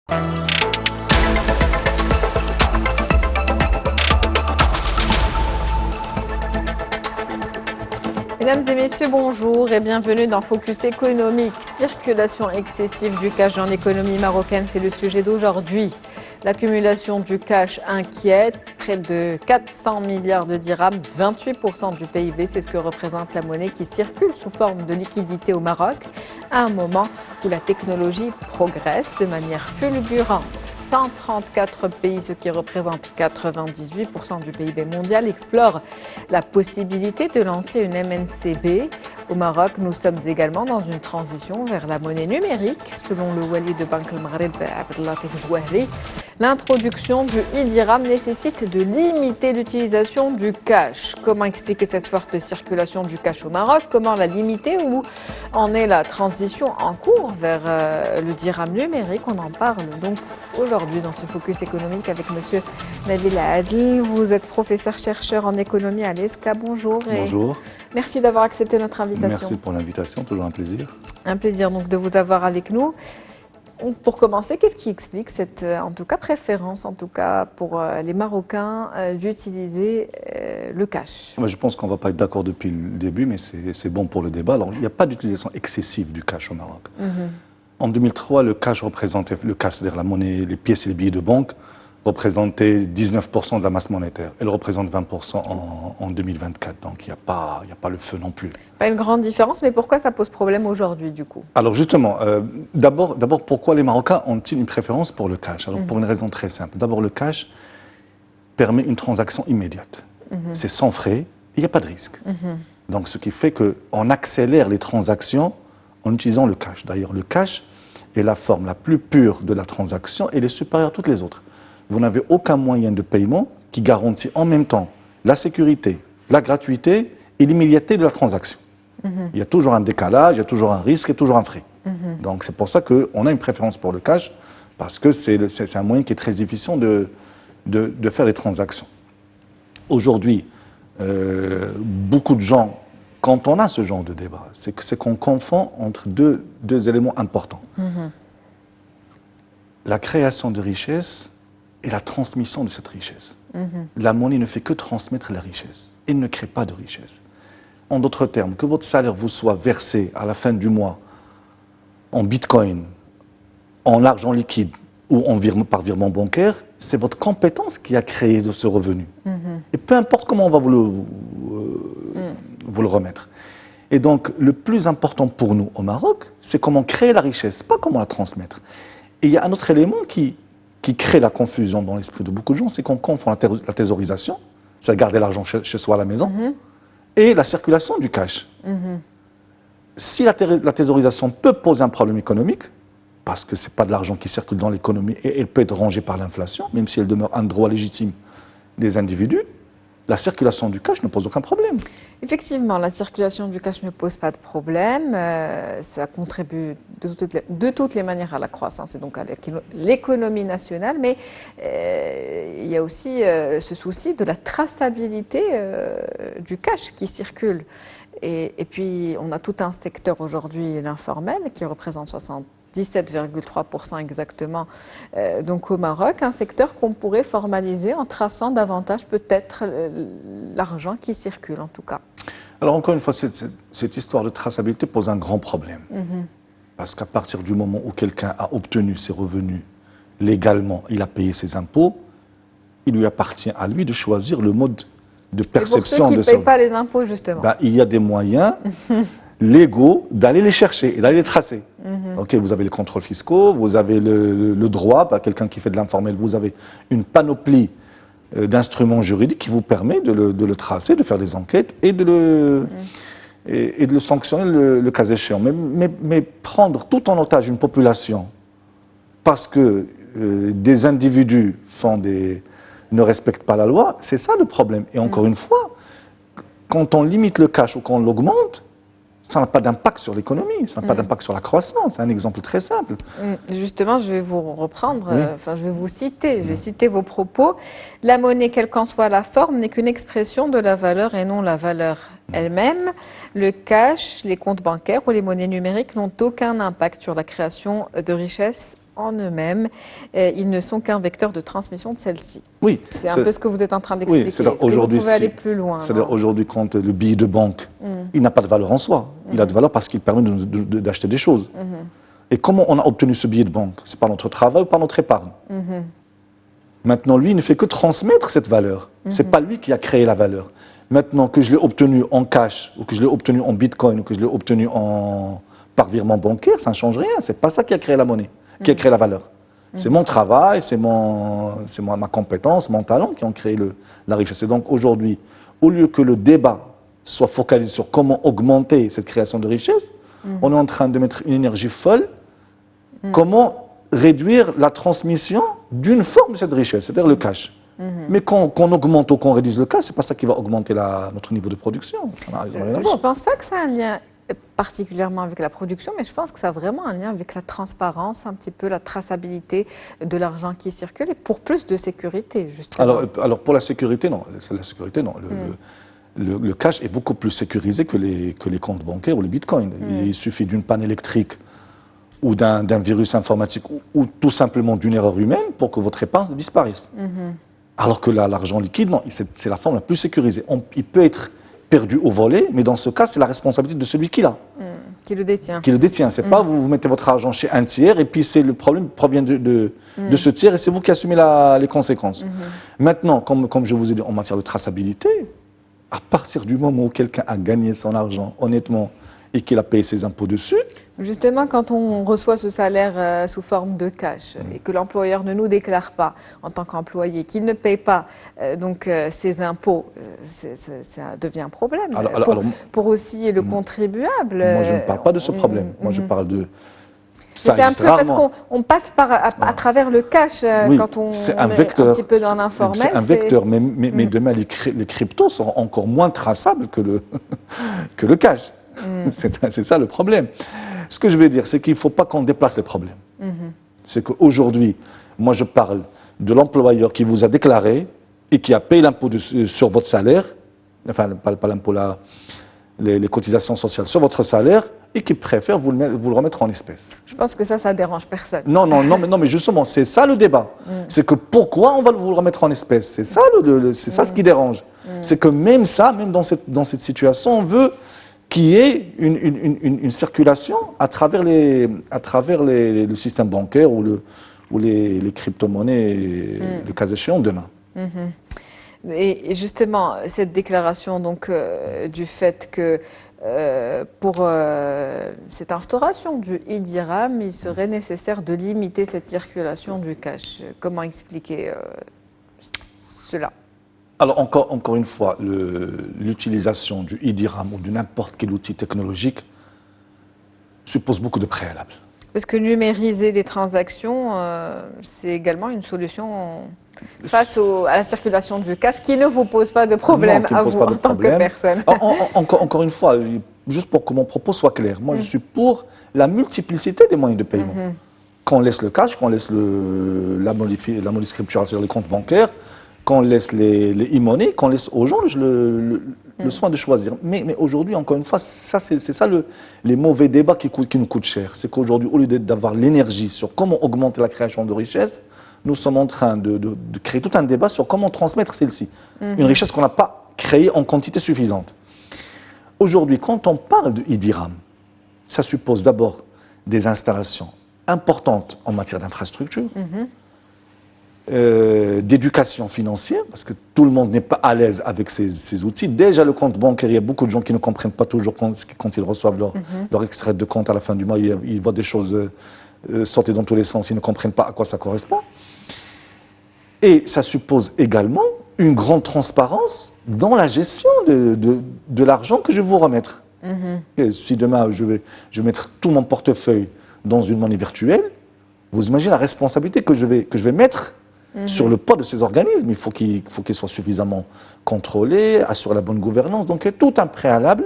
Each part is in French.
Mesdames et messieurs, bonjour et bienvenue dans Focus économique. Circulation excessive du cash dans l'économie marocaine, c'est le sujet d'aujourd'hui. L'accumulation du cash inquiète, près de 400 milliards de dirhams, 28% du PIB, c'est ce que représente la monnaie qui circule sous forme de liquidité au Maroc, à un moment où la technologie progresse de manière fulgurante. 134 pays, ce qui représente 98% du PIB mondial, explorent la possibilité de lancer une MNCB. Au Maroc, nous sommes également dans une transition vers la monnaie numérique, selon le wali de Banque El Maghreb, Abdellatif Jouahri. L'introduction du e-dirham nécessite de limiter l'utilisation du cash. Comment expliquer cette forte circulation du cash au Maroc? Comment la limiter? Où en est la transition en cours vers le dirham numérique? On en parle donc aujourd'hui dans ce Focus économique avec Monsieur Nabil Adel. Vous êtes professeur-chercheur en économie à l'ESCA. Bonjour. Bonjour. Merci d'avoir accepté notre invitation. Merci pour l'invitation, toujours un plaisir. Un plaisir donc de vous avoir avec nous. Pour commencer, qu'est-ce qui explique cette, en tout cas, préférence, en tout cas pour les Marocains, d'utiliser le cash? Je pense qu'on ne va pas être d'accord depuis le début, mais c'est bon pour le débat. Alors, il n'y a pas d'utilisation excessive du cash au Maroc. En 2003, le cash représentait, c'est-à-dire la monnaie, les pièces et les billets de banque, représentait 19% de la masse monétaire. Elle représente 20% en 2024. Donc, il n'y a pas le feu non plus. Pas une grande différence, mais pourquoi ça pose problème aujourd'hui, du coup? Alors, justement, d'abord, pourquoi les Marocains ont-ils une préférence pour le cash? Alors, pour une raison très simple. D'abord, le cash permet une transaction immédiate. C'est sans frais, il n'y a pas de risque. Donc, ce qui fait qu'on accélère les transactions en utilisant le cash. D'ailleurs, le cash est la forme la plus pure de la transaction et elle est supérieure à toutes les autres. Vous n'avez aucun moyen de paiement qui garantit en même temps la sécurité, la gratuité et l'immédiateté de la transaction. Il y a toujours un décalage, il y a toujours un risque et toujours un frais. Donc c'est pour ça qu'on a une préférence pour le cash, parce que c'est un moyen qui est très difficile de faire les transactions. Aujourd'hui, beaucoup de gens, quand on a ce genre de débat, c'est qu'on confond entre deux éléments importants. La création de richesse et la transmission de cette richesse. La monnaie ne fait que transmettre la richesse. Elle ne crée pas de richesse. En d'autres termes, que votre salaire vous soit versé à la fin du mois en bitcoin, en argent liquide ou par virement bancaire, c'est votre compétence qui a créé ce revenu. Et peu importe comment on va vous le remettre. Et donc, le plus important pour nous au Maroc, c'est comment créer la richesse, pas comment la transmettre. Et il y a un autre élément qui crée la confusion dans l'esprit de beaucoup de gens, c'est qu'on confond la thésaurisation, c'est garder l'argent chez soi à la maison, et la circulation du cash. Si la thésaurisation peut poser un problème économique, parce que ce n'est pas de l'argent qui circule dans l'économie et elle peut être rongée par l'inflation, même si elle demeure un droit légitime des individus, la circulation du cash ne pose aucun problème. Effectivement, la circulation du cash ne pose pas de problème. Ça contribue de toutes les manières à la croissance et donc à l'économie nationale. Mais il y a aussi ce souci de la traçabilité du cash qui circule. Et puis, on a tout un secteur aujourd'hui, l'informel, qui représente 17,3% exactement donc au Maroc, un secteur qu'on pourrait formaliser en traçant davantage peut-être l'argent qui circule en tout cas. Alors encore une fois, cette histoire de traçabilité pose un grand problème. Parce qu'à partir du moment où quelqu'un a obtenu ses revenus légalement, il a payé ses impôts, il lui appartient à lui de choisir le mode de perception. Et pour ceux qui ne payent pas les impôts justement, il y a des moyens légaux d'aller les chercher et d'aller les tracer. Okay, vous avez les contrôles fiscaux, vous avez le droit, quelqu'un qui fait de l'informel, vous avez une panoplie d'instruments juridiques qui vous permet de le tracer, de faire des enquêtes et de le sanctionner le cas échéant. Mais prendre tout en otage une population parce que des individus ne respectent pas la loi, c'est ça le problème. Et encore une fois, quand on limite le cash ou qu'on l'augmente, ça n'a pas d'impact sur l'économie, ça n'a pas d'impact sur la croissance. C'est un exemple très simple. Justement, je vais vous reprendre, je vais vous citer, je vais citer vos propos. La monnaie, quelle qu'en soit la forme, n'est qu'une expression de la valeur et non la valeur elle-même. Le cash, les comptes bancaires ou les monnaies numériques n'ont aucun impact sur la création de richesse en eux-mêmes, ils ne sont qu'un vecteur de transmission de celle-ci. Oui. C'est un peu ce que vous êtes en train d'expliquer. Oui, Est-ce que vous pouvez aller plus loin? C'est-à-dire aujourd'hui, quand le billet de banque, il n'a pas de valeur en soi. Il a de valeur parce qu'il permet d'acheter des choses. Et comment on a obtenu ce billet de banque? C'est par notre travail ou par notre épargne. Maintenant, lui, il ne fait que transmettre cette valeur. Ce n'est pas lui qui a créé la valeur. Maintenant, que je l'ai obtenu en cash, ou que je l'ai obtenu en bitcoin, ou que je l'ai obtenu par virement bancaire, ça ne change rien. Ce n'est pas ça qui a créé la monnaie, qui a créé la valeur. C'est mon travail, c'est ma compétence, mon talent qui ont créé la richesse. Et donc aujourd'hui, au lieu que le débat soit focalisé sur comment augmenter cette création de richesse, on est en train de mettre une énergie folle. Comment réduire la transmission d'une forme de cette richesse, c'est-à-dire le cash. Mais qu'on augmente ou qu'on réduise le cash, ce n'est pas ça qui va augmenter notre niveau de production. Ça n'a rien à voir. Je ne pense pas que ça a un lien particulièrement avec la production, mais je pense que ça a vraiment un lien avec la transparence, un petit peu la traçabilité de l'argent qui circule et pour plus de sécurité, justement. Alors pour la sécurité, non. La sécurité, non. Le cash est beaucoup plus sécurisé que les comptes bancaires ou les bitcoins. Il suffit d'une panne électrique ou d'un virus informatique ou tout simplement d'une erreur humaine pour que votre épargne disparaisse. Alors que l'argent liquide, non, c'est la forme la plus sécurisée. Il peut être perdu au volet, mais dans ce cas, c'est la responsabilité de celui qui l'a. Qui le détient. Qui le détient. C'est pas vous mettez votre argent chez un tiers et puis le problème provient de ce tiers et c'est vous qui assumez les conséquences. Maintenant, comme je vous ai dit en matière de traçabilité, à partir du moment où quelqu'un a gagné son argent honnêtement et qu'il a payé ses impôts dessus. Justement, quand on reçoit ce salaire sous forme de cash et que l'employeur ne nous déclare pas en tant qu'employé, qu'il ne paye pas ses impôts, ça devient un problème pour aussi le contribuable. Moi, je ne parle pas de ce problème. Moi, je parle de... C'est un peu parce qu'on passe à travers le cash quand on est un petit peu dans l'informel. C'est un vecteur, mais demain, les cryptos seront encore moins traçables que le cash. C'est ça le problème. Ce que je veux dire, c'est qu'il ne faut pas qu'on déplace les problèmes. C'est qu'aujourd'hui, moi je parle de l'employeur qui vous a déclaré et qui a payé l'impôt sur votre salaire, enfin pas l'impôt, les cotisations sociales sur votre salaire et qui préfère vous le remettre en espèces. Je pense que ça dérange personne. Non, mais justement, c'est ça le débat. C'est que pourquoi on va vous le remettre en espèces? C'est ça, ça ce qui dérange. C'est que même dans cette situation, on veut qu'il y ait une circulation à travers le système bancaire ou les crypto-monnaies, le cas échéant, demain. Et justement, cette déclaration donc, du fait que pour cette instauration du e-dirham, il serait nécessaire de limiter cette circulation du cash. Comment expliquer cela? Alors encore une fois, l'utilisation du e-dirham ou de n'importe quel outil technologique suppose beaucoup de préalables. Parce que numériser les transactions, c'est également une solution face à la circulation du cash qui ne vous pose pas de problème à vous en tant que personne. Encore une fois, juste pour que mon propos soit clair, moi je suis pour la multiplicité des moyens de paiement. Qu'on laisse le cash, qu'on laisse la monnaie scripturale sur les comptes bancaires, qu'on laisse les e-monnaies, qu'on laisse aux gens le soin de choisir. Mais aujourd'hui, encore une fois, c'est ça les mauvais débats qui nous coûtent cher. C'est qu'aujourd'hui, au lieu d'avoir l'énergie sur comment augmenter la création de richesse, nous sommes en train de créer tout un débat sur comment transmettre celle-ci. Une richesse qu'on n'a pas créée en quantité suffisante. Aujourd'hui, quand on parle de e-dirham, ça suppose d'abord des installations importantes en matière d'infrastructure, d'éducation financière, parce que tout le monde n'est pas à l'aise avec ces outils. Déjà, le compte bancaire, il y a beaucoup de gens qui ne comprennent pas toujours quand ils reçoivent leur extrait de compte à la fin du mois, ils voient des choses sortir dans tous les sens, ils ne comprennent pas à quoi ça correspond. Et ça suppose également une grande transparence dans la gestion de l'argent que je vais vous remettre. Et si demain, je vais mettre tout mon portefeuille dans une monnaie virtuelle, vous imaginez la responsabilité que je vais mettre sur le poids de ces organismes. Il faut qu'ils soient suffisamment contrôlés, assurer la bonne gouvernance. Donc, il y a tout un préalable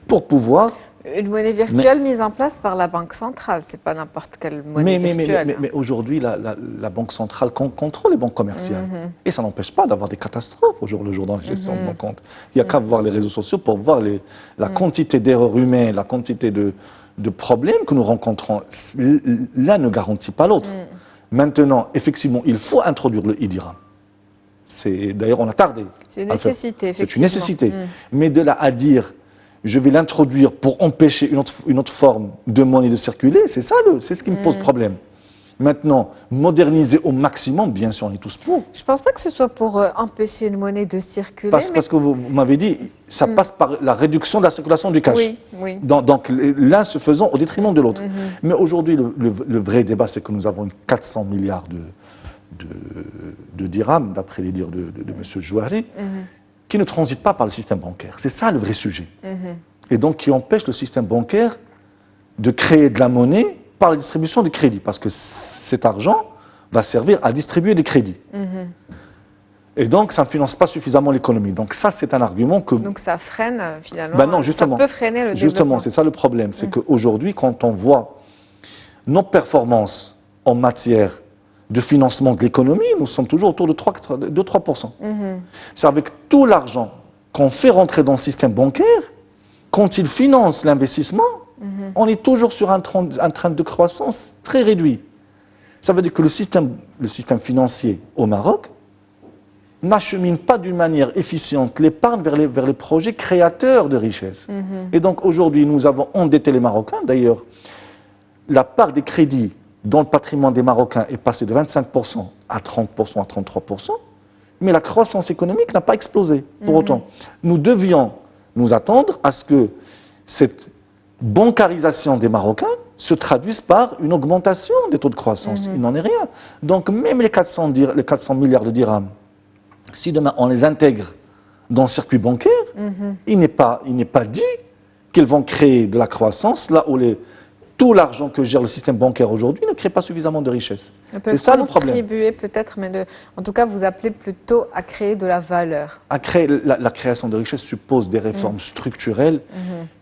pour pouvoir... Une monnaie virtuelle mise en place par la Banque centrale, ce n'est pas n'importe quelle monnaie virtuelle. Mais aujourd'hui, la Banque centrale contrôle les banques commerciales. Et ça n'empêche pas d'avoir des catastrophes au jour le jour dans la gestion de nos comptes. Il n'y a qu'à voir les réseaux sociaux pour voir la quantité d'erreurs humaines, la quantité de problèmes que nous rencontrons, l'un ne garantit pas l'autre. Maintenant, effectivement, il faut introduire le e-dirham. D'ailleurs, on a tardé. C'est une nécessité, effectivement. C'est une nécessité. Mais de là à dire, je vais l'introduire pour empêcher une autre forme de monnaie de circuler, c'est ce qui me pose problème. Maintenant, moderniser au maximum, bien sûr, on est tous pour. Je ne pense pas que ce soit pour empêcher une monnaie de circuler. Parce que vous m'avez dit, ça passe par la réduction de la circulation du cash. Oui. Donc, l'un se faisant au détriment de l'autre. Mais aujourd'hui, le vrai débat, c'est que nous avons 400 milliards de dirhams, d'après les dires de M. Jouari, qui ne transitent pas par le système bancaire. C'est ça le vrai sujet. Et donc, qui empêche le système bancaire de créer de la monnaie par la distribution de crédits, parce que cet argent va servir à distribuer des crédits. Et donc, ça ne finance pas suffisamment l'économie. Donc ça, c'est un argument que... Donc ça freine, finalement, non, justement, ça peut freiner le développement. Justement, c'est ça le problème. C'est qu'aujourd'hui, quand on voit nos performances en matière de financement de l'économie, nous sommes toujours autour de 3%. C'est avec tout l'argent qu'on fait rentrer dans le système bancaire, quand il finance l'investissement, on est toujours sur un train de croissance très réduit. Ça veut dire que le système financier au Maroc n'achemine pas d'une manière efficiente l'épargne vers les projets créateurs de richesse. Et donc aujourd'hui, nous avons endetté les Marocains. D'ailleurs, la part des crédits dans le patrimoine des Marocains est passée de 25% à 30%, à 33%, mais la croissance économique n'a pas explosé pour autant. Nous devions nous attendre à ce que cette bancarisation des Marocains se traduise par une augmentation des taux de croissance. Il n'en est rien. Donc même les 400 milliards de dirhams, si demain on les intègre dans le circuit bancaire, il n'est pas dit qu'ils vont créer de la croissance là où tout l'argent que gère le système bancaire aujourd'hui ne crée pas suffisamment de richesse. C'est ça le problème. Contribuer peut-être, mais en tout cas, vous appelez plutôt à créer de la valeur. La création de richesse suppose des réformes structurelles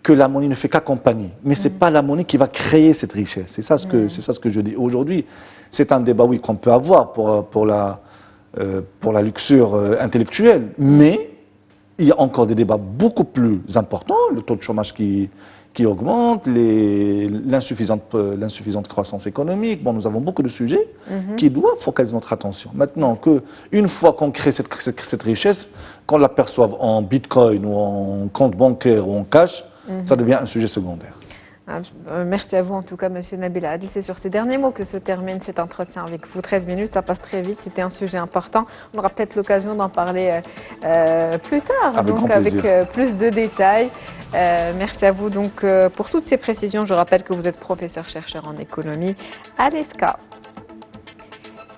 que la monnaie ne fait qu'accompagner. Mais ce n'est pas la monnaie qui va créer cette richesse. C'est ça ce que je dis. Aujourd'hui, c'est un débat, oui, qu'on peut avoir pour la luxure intellectuelle, mais il y a encore des débats beaucoup plus importants, le taux de chômage qui augmente, l'insuffisante croissance économique. Bon, nous avons beaucoup de sujets qui doivent focaliser notre attention. Maintenant, une fois qu'on crée cette richesse, qu'on l'aperçoive en bitcoin ou en compte bancaire ou en cash, ça devient un sujet secondaire. Merci à vous en tout cas, Monsieur Nabil Adel. C'est sur ces derniers mots que se termine cet entretien avec vous. 13 minutes, ça passe très vite, c'était un sujet important. On aura peut-être l'occasion d'en parler plus tard, avec plus de détails. Merci à vous donc pour toutes ces précisions. Je rappelle que vous êtes professeur-chercheur en économie à l'ESCA.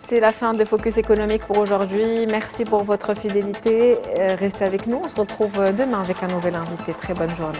C'est la fin de Focus économique pour aujourd'hui. Merci pour votre fidélité. Restez avec nous. On se retrouve demain avec un nouvel invité. Très bonne journée.